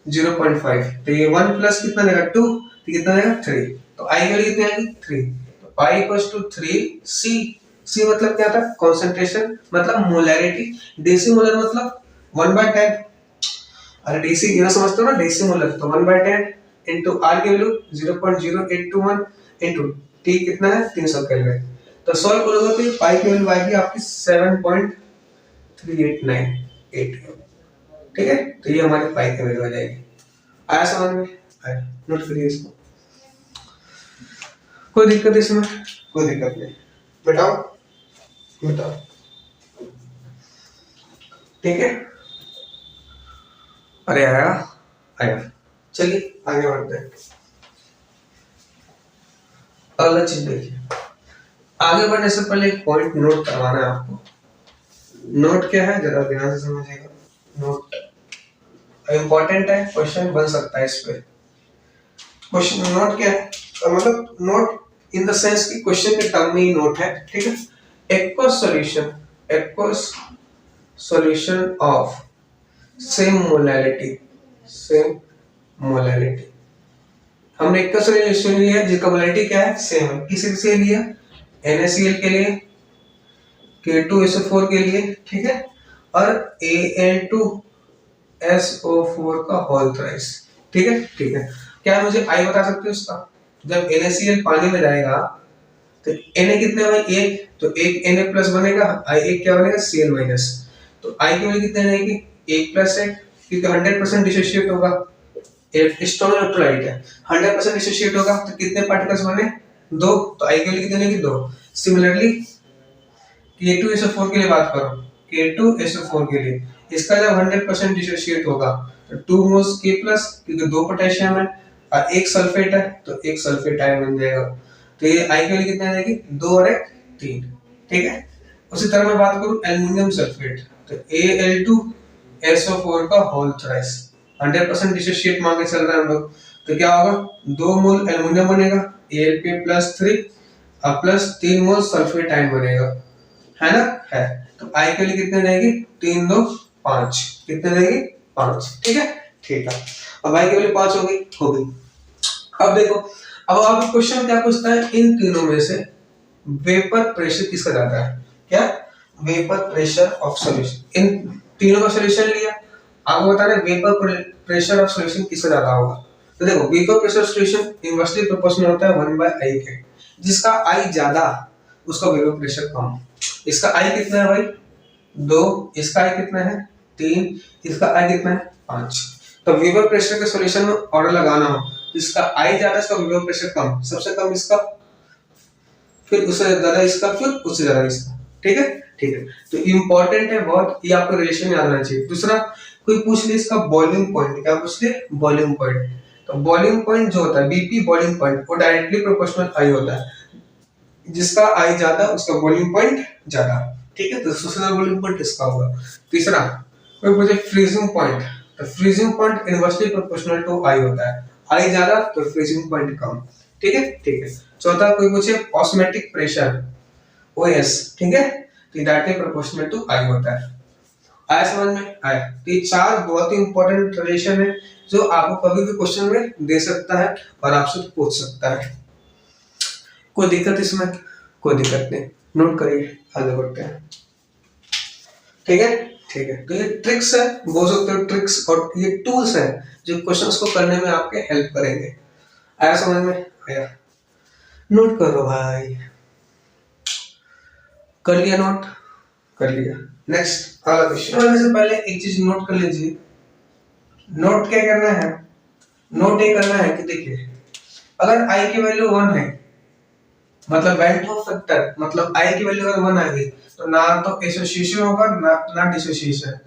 0.5, तो ये 1 प्लस कितना देगा 2, तो कितना देगा 3, तो I की वैल्यू कितनी आएगी 3, तो पाई इक्वल्स टू 3 C मतलब क्या था कंसंट्रेशन मतलब मोलैरिटी, डेसीमोलर मतलब 1/10, अरे डेसी ये समझते हो ना डेसीमोलर, तो 1/10 इनटू R की वैल्यू 0.0821 इनटू T कितना है 300 केल्विन। तो सॉल्व करोगे तो पाई की वैल्यू आएगी आपकी 7.3898। ठीक है, तो ये हमारी पाई की वैल्यू आ जाएगी। आया समझ में? आया, नोट करिए इसको, कोई दिक्कत इसमें? कोई दिक्कत नहीं, बताओ बताओ। ठीक है, अरे आया आया, चलिए आगे बढ़ते हैं। अगला चीज देखिए, आगे बढ़ने से पहले एक पॉइंट नोट करवाना है आपको। नोट क्या है जरा ध्यान से समझिएगा, नोट इंपॉर्टेंट है, क्वेश्चन बन सकता है इस पे। क्वेश्चन नोट क्या है मतलब नोट इन द सेंस कि क्वेश्चन के टर्म में ही नोट है। ठीक है, aqueous solution of same molarity, हमने एक का सॉल्यूशन लिया जिसका मोलैरिटी क्या है सेम है, किसी से लिया NaCl के लिए, K2SO4 के लिए, ठीक है, और Al2SO4 का होल थ्राइस। ठीक है, ठीक है, क्या मुझे I बता सकते हो उसका? जब NaCl पानी में जाएगा तो Na कितने होगा 1, तो एक Na प्लस बनेगा, I एक क्या बनेगा Cl माइनस, तो I की वैल्यू कितने रहेगी 1 प्लस 1, क्योंकि 100% डिसोशिएट होगा, स्ट्रॉन्ग इलेक्ट्रोलाइट है, 100% डिसोशिएट होगा तो कितने पार्टिकल्स बने 2, तो I की वैल्यू कितनी बनेगी 2। सिमिलरली K2SO4 के लिए बात करो, K2SO4 के लिए इसका जब 100% डिसोशिएट होगा तो 2 मोल्स K प्लस, क्योंकि 2 पोटेशियम है और 1 सल्फेट है तो 1 सल्फेट आयन बन जाएगा, तो ये I की वैल्यू कितनी आएगी 2 और 1 3। ठीक है, उसी तरह मैं बात करूं एल्युमिनियम सल्फेट, तो Al2SO4 का होल थ्राइस 100% डिसोशिएट मांगे चल रहा है हम लोग, तो क्या होगा 2 मोल एल्युमिनियम बनेगा Al+3 और प्लस 3 मोल सल्फेट आयन बनेगा, है ना, है, तो I की वैल्यू कितने रहेगी 3 2 5, कितने रहेगी 5। ठीक है, ठीक है, अब I की वैल्यू 5 हो गई। अब देखो, अब आप क्वेश्चन क्या पूछता है इन तीनों में से वेपर प्रेशर किसका ज्यादा है, क्या वेपर प्रेशर ऑफ सॉल्यूशन, इन तीनों का सॉल्यूशन लिया, आपको बताना है वेपर प्रेशर ऑफ सॉल्यूशन किसका ज्यादा होगा। तो देखो vapour pressure solution inversely proportional होता है 1/I के, जिसका I ज्यादा उसका वेपर प्रेशर कम। इसका I कितना है भाई 2, इसका I कितना है 3, इसका I कितना है 5। तो वेपर प्रेशर के सॉल्यूशन में ऑर्डर लगाना हो, इसका I ज्यादा इसका वेपर प्रेशर कम, सबसे कम इसका, फिर उससे ज्यादा इसका, फिर उससे ज्यादा इसका। ठीक है, ठीक है, तो इंपॉर्टेंट है बहुत, ये आपको रिलेशन याद रहना चाहिए। दूसरा कोई पूछ ले इसका बॉइलिंग पॉइंट, क्या पूछ ले बॉइलिंग पॉइंट, तो बॉइलिंग पॉइंट जो होता है बीपी बॉइलिंग पॉइंट वो डायरेक्टली प्रोपोर्शनल I होता है, जिसका I ज्यादा उसका बॉइलिंग पॉइंट ज्यादा। ठीक है, तो सबसे ज्यादा बॉइलिंग पॉइंट इसका होगा। तीसरा कोई पूछे फ्रीजिंग पॉइंट, तो freezing point inversely proportional to I होता है, I ज्यादा तो फ्रीजिंग पॉइंट कम। ठीक है, ठीक है। चौथा कोई पूछे ऑस्मोटिक प्रेशर OS, ठीक है, तो डायरेक्टली प्रोपोर्शनल टू I होता है। आया समझ में? आया, तो ये 4 बहुत ही इंपॉर्टेंट रिलेशन है जो आपको कभी भी क्वेश्चन में दे सकता है और आपसे पूछ सकता है। कोई दिक्कत इसमें? कोई दिक्कत नहीं, नोट करिए, आगे बढ़ते हैं। ठीक है, ठीक है, तो ये ट्रिक्स है, बोल सकते हो ट्रिक्स, और ये टूल्स है जो क्वेश्चंस को करने में आपके हेल्प करेंगे। आया समझ में? आया, नोट करो भाई, कर लिया नोट? कर लिया। नेक्स्ट अगला क्वेश्चन करने से पहले एक चीज नोट कर लीजिए। नोट क्या करना है, नोट ये करना है कि देखिए अगर i की वैल्यू 1 है मतलब वैल्यू ऑफ फैक्टर मतलब i की वैल्यू अगर 1 आ गई तो ना तो एसोसिएशन होगा ना dissociation,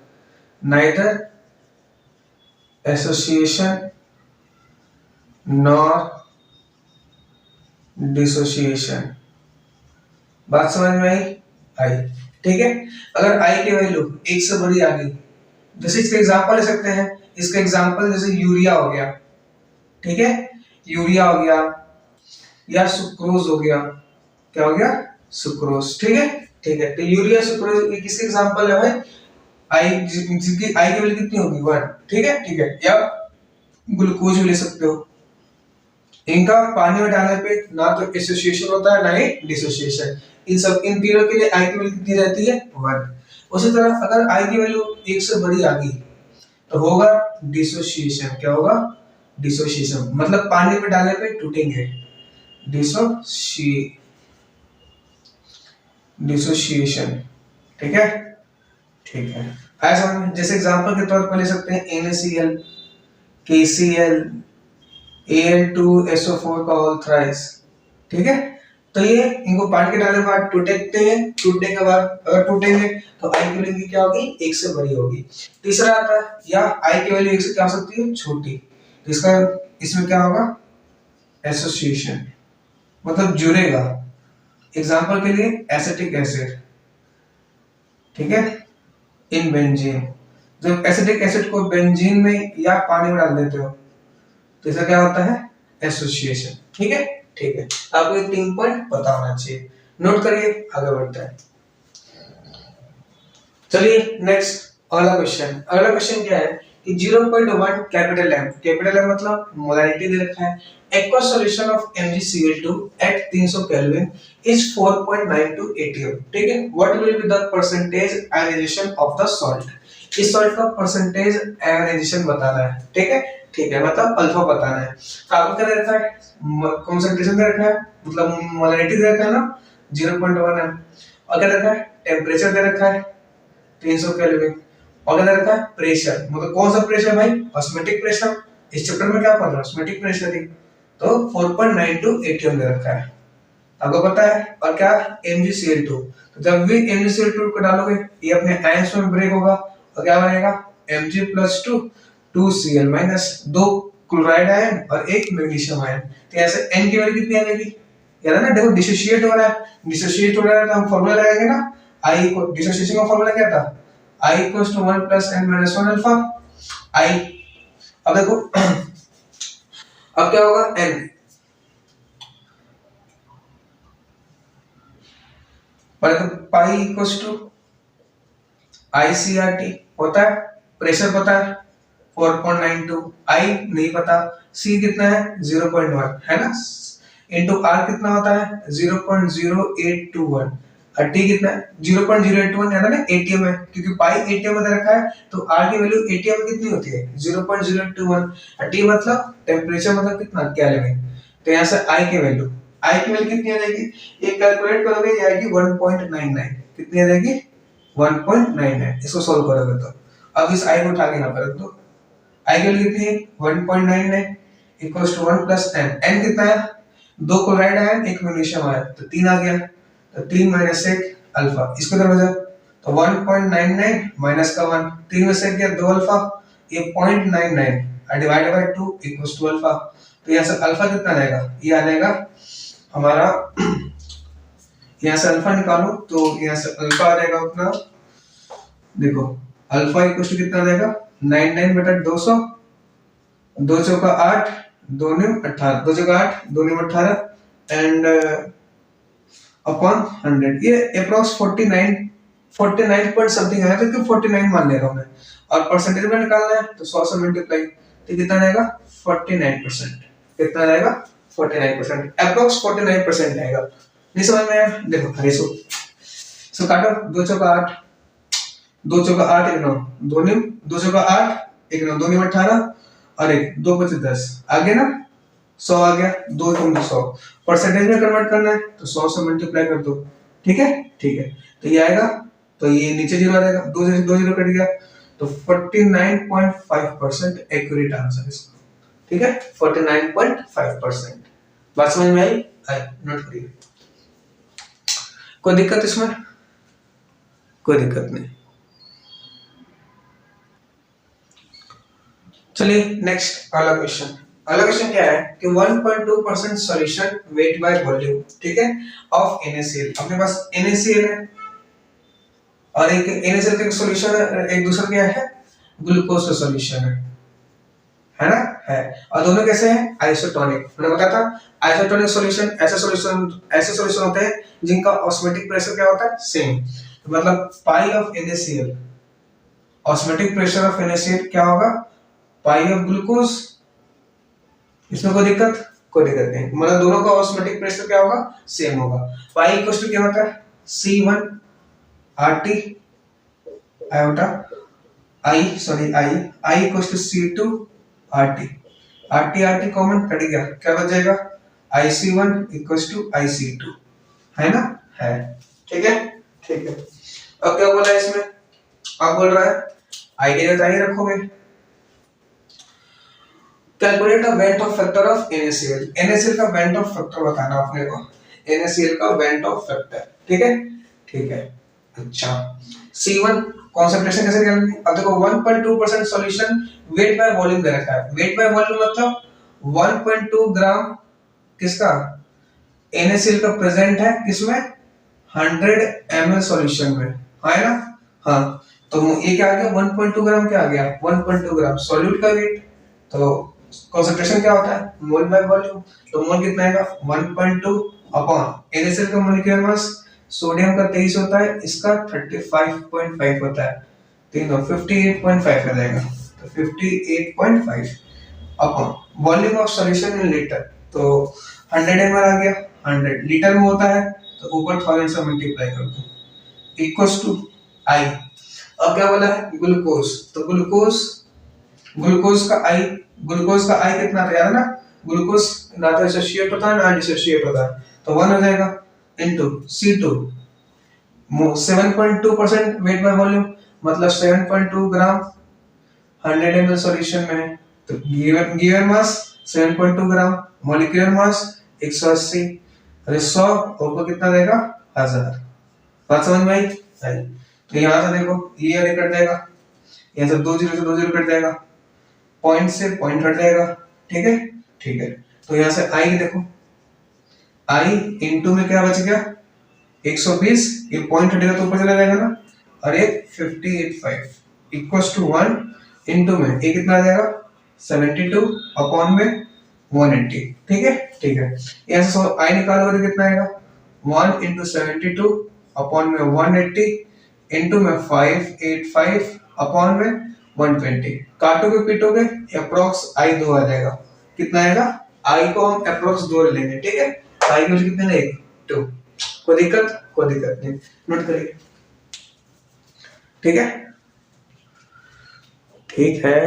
neither association nor dissociation. बात समझ में आई? ठीक है। अगर i की वैल्यू 1 से बड़ी आ गई, जैसे इसका एग्जांपल ले सकते हैं, इसका एग्जांपल जैसे यूरिया हो गया, ठीक है, यूरिया हो गया या सुक्रोज हो गया, क्या हो गया, सुक्रोज, ठीक है, ठीक है। तो यूरिया सुक्रोज ये किसके एग्जांपल है भाई, आई जिसकी आई की वैल्यू कितनी होगी 1, ठीक है, ठीक है। या ग्लूकोज भी ले सकते हो, इनका पानी में डालने पे ना तो एसोसिएशन होता है ना ही डिसोसिएशन, इन तीनों के लिए आई की वैल्यू कितनी रहती है 1। उसी तरह अगर आई की वैल्यू 1 से बड़ी आ गई तो होगा डिसोसिएशन, क्या होगा, डिसोसिएशन, मतलब पानी में डालने पे टूटेंगे, डिसोसिएशन, ठीक है, ठीक है। ऐसा जैसे एग्जांपल के तौर पर ले सकते हैं NaCl, KCl, Al2SO4 का होल थ्राइस, ठीक है। तो ये इनको पानी के डालने के बाद टूटते हैं, टूटने के बाद अगर टूटेंगे तो आई की वैल्यू क्या होगी, 1 से बड़ी होगी। तीसरा आता है या आई की वैल्यू 1 से क्या हो सकती है, छोटी, तो इसका इसमें क्या होगा, एसोसिएशन, मतलब जुड़ेगा। एग्जांपल के लिए एसिटिक एसिड, ठीक है, इन बेंजीन, जब एसिटिक एसिड को बेंजीन में या पानी में डाल देते हो तो इसका क्या होता है, एसोसिएशन, ठीक है, ठीक है। आपको ये 3 पॉइंट पता होना चाहिए, नोट करिए, आगे बढ़ते हैं। चलिए नेक्स्ट अगला क्वेश्चन, अगला क्वेश्चन क्या है कि 0.1 कैपिटल M मतलब मोलैरिटी दे रखा है, aqueous solution of MgCl2 at 300 Kelvin is 4.92 atm, ठीक है। What will be the percentage ionization of the salt, इस सॉल्ट का परसेंटेज आयोनाइजेशन बताना है, ठीक है, ठीक है, मतलब अल्फा बताना है। तो आपको क्या दे रखा है, कंसंट्रेशन दे रखा है, मतलब मोलैरिटी दे रखा है ना 0.1 m, और क्या दे रखा है, टेम्परेचर दे रखा है 300 केल्विन, और क्या दे रखा है, प्रेशर, मतलब कौन सा प्रेशर भाई, ऑस्मोटिक प्रेशर, इस चैप्टर में क्या पढ़ रहा है, ऑस्मोटिक प्रेशर ही, तो 4.92 atm दे रखा है, आपको पता है। और क्या, MgCl2, तो जब भी MgCl2 को डालोगे ये अपने आयंस में ब्रेक होगा और क्या बनेगा, Mg+2 2Cl minus 2 chloride ion और 1 मैग्नीशियम आयन, तो ऐसे n की वैल्यू कितनी आ जाएगी, याद है ना, देखो डिसोसिएट हो रहा है, डिसोसिएट हो रहा है तो हम फार्मूला लगाएंगे ना, I को डिसोसिएशन का फार्मूला क्या था, I = 1 + n - 1 अल्फा I। अब देखो अब क्या होगा, n पर तो पाई = ICRT होता है, प्रेशर पता है 4.92, I नहीं पता, C कितना है 0.1 है ना, इनटू R कितना होता है 0.0821 और T कितना है 0.0821, याद है ना ATM है, क्योंकि पाई ATM में रखा है तो R की वैल्यू ATM में कितनी होती है 0.021 और T मतलब टेम्परेचर, मतलब कितना केल्विन। तो यहाँ से I की वैल्यू कितनी आ जाएगी, ये कैलकुलेट करोगे ये आएगी 1.99, कितनी आ जाएगी 1.99, इसको सॉल्व करोगे तो अब इस I को उठा के यहाँ पर रख दो, I की वैल्यू कितनी है 1.99 इक्वल्स टू 1 + n, n कितना है 2 क्लोराइड आयन 1 मैग्नीशियम आयन, तो 3 आ गया, तो 3 - 1 अल्फा, इसको इधर बजाओ तो 1.99 माइनस का 1, 3 में से गया 2 अल्फा, ये 0.99 और divide by 2 equals to alpha, तो यहाँ से अल्फा कितना आ जाएगा, ये आ जाएगा हमारा यहाँ से अल्फा निकालो तो यहाँ से अल्फा आ जाएगा अपना, देखो अल्फा इक्वल टू कितना आ जाएगा 99/200, 2 चौका 8, 2 न्यू 18, 2 चौका 8, 2 न्यू 18 एंड अपॉन 100, ये अप्रॉक्स 49 पॉइंट समथिंग आया, तो 49 मान ले रहा हूं मैं, और परसेंटेज में निकालना है तो 100 से मल्टीप्लाई, तो कितना आएगा 49%, कितना आएगा 49%, अप्रॉक्स 49% आएगा। नहीं समझ में आया, देखो रेशो सो काटो, 2 चौका 8, 2 चौका 8 1 9, 2 न्यू 2 चौका 8 1 9, 2 न्यू 18 और 1 2 5 10 आ गया ना, 100 आ गया, 2 × 100 परसेंटेज में कन्वर्ट करना है तो 100 से मल्टीप्लाई कर दो, ठीक है, ठीक है, तो ये आएगा तो ये नीचे जीरो आ जाएगा, दो जीरो कट गया, तो 49.5% एक्यूरेट आंसर इसका, ठीक है, 49.5%। बात समझ में आई? नोट करिए। कोई दिक्कत इसमें? कोई दिक्कत नहीं। चलिए नेक्स्ट अगला क्वेश्चन। अगला क्वेश्चन क्या है कि 1.2% सॉल्यूशन वेट बाय वॉल्यूम, ठीक है, ऑफ NaCl। अपने पास NaCl है और एक NaCl का सॉल्यूशन है, एक दूसरा क्या है, ग्लूकोज का सॉल्यूशन है ना, है। और दोनों कैसे हैं, आइसोटोनिक। मैंने बताया था आइसोटोनिक सॉल्यूशन ऐसे सॉल्यूशन होते हैं जिनका ऑस्मोटिक प्रेशर क्या होता है, सेम। तो मतलब पाई of NaCl, osmotic pressure of NaCl क्या होगा, पाई ऑफ ग्लूकोज। इसमें कोई दिक्कत? कोई दिक्कत नहीं, मतलब दोनों का ऑस्मोटिक प्रेशर क्या होगा, सेम होगा। पाई इक्वल टू क्या होता है, C1 RT iota I equal to C2 RT common cut गया, क्या बच जाएगा, IC1 इक्वल टू IC2, है ना, है, ठीक है, ठीक है। अब क्या बोला इसमें, अब बोल रहा है आइडिया बताइए रखोगे। Calculate the weight of factor of NaCl। NaCl का वेट ऑफ फैक्टर बताना अपने को, NaCl का वेट ऑफ फैक्टर, ठीक है, ठीक है। अच्छा, C1 कंसंट्रेशन कैसे निकालेंगे, अब देखो 1.2% सॉल्यूशन वेट बाय वॉल्यूम दे रखा है। वेट बाय वॉल्यूम मतलब 1.2 ग्राम किसका, NaCl का प्रेजेंट है किसमें, 100 ml सॉल्यूशन में, है ना, हाँ। तो ये क्या आ गया, 1.2 ग्राम क्या आ गया, 1.2 ग्राम सॉल्यूट का वेट। तो कंसंट्रेशन क्या होता है, मोल बाय वॉल्यूम। तो मोल कितना आएगा, 1.2 अपॉन NaCl का मोलिक्यूलर मास, सोडियम का 23 होता है, इसका 35.5 होता है, तीनों 58.5 आ जाएगा। तो 58.5 upon volume of solution in litre, तो 100 ml आ गया, 100 लीटर में होता है, तो ऊपर 1000 से मल्टीप्लाई कर दो, इक्वल्स टू I। अब क्या बोला है, ग्लूकोज, तो ग्लूकोज का I कितना था, याद है ना, ग्लूकोज ना तो एसोसिएट होता है ना डिसोसिएट होता है, तो 1 हो जाएगा into C2 7.2% weight by volume, मतलब 7.2 ग्राम 100 ml सॉल्यूशन में है। तो गिवन मास 7.2 ग्राम, मॉलिक्यूलर मास 180, अरे 100 ऊपर कितना देगा, 1000। बात समझ में आई? तो यहाँ से देखो ये कट जाएगा, यहाँ से 2 जीरो से 2 जीरो कट जाएगा, पॉइंट से पॉइंट हट जाएगा, ठीक है, ठीक है। तो यहाँ से I देखो, I इनटू में क्या बच गया, 120, ये पॉइंट हटेगा तो ऊपर चला जाएगा ना, और ये 58.5 इक्वल्स टू 1 इनटू में ये कितना आ जाएगा, 72 अपॉन में 180, ठीक है, ठीक है। यहाँ से I निकालोगे तो कितना आएगा, 1 इनटू 72 अपॉन में 180 इनटू में 585 अपॉन में 120। काटोगे पीटोगे अप्रोक्स I 2 आ जाएगा, कितना आएगा, I को हम अप्रोक्स 2 ले लेंगे, ठीक है। I की वैल्यू कितने रहेगी, 2। कोई दिक्कत नहीं, नोट करिए, ठीक है, ठीक है।